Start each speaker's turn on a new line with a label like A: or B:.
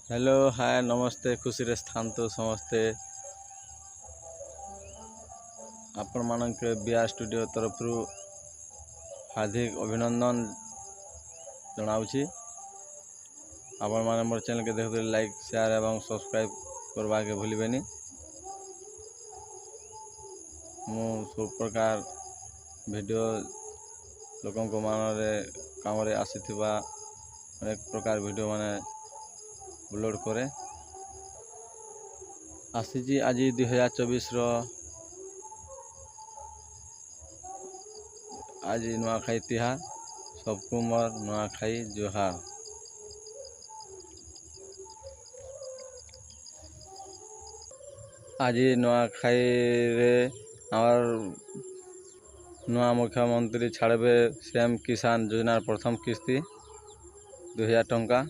A: Hello hi नमस्ते खुशी रे स्थान्तु समस्ते आपण मानक बिया स्टूडियो तरफ हार्दिक अभिनंदन जनाऊँगी। आपण माने मोर चैनल के देखते लाइक शेयर एवं सब्सक्राइब करवा के भूलिबेनी। मु सब प्रकार वीडियो लोकों को मानरे काम रे आसीथिबा अनेक प्रकार वीडियो माने अपलोड करे आसीजी। आज 2024 रो आज नुआखाई तिहार सबको मोर नुआखाई जोहार। आज नुआखाई रे आमर नुआ मुख्यमंत्री छाड़बे सीएम किसान योजनार प्रथम किस्ती 2000 टंका।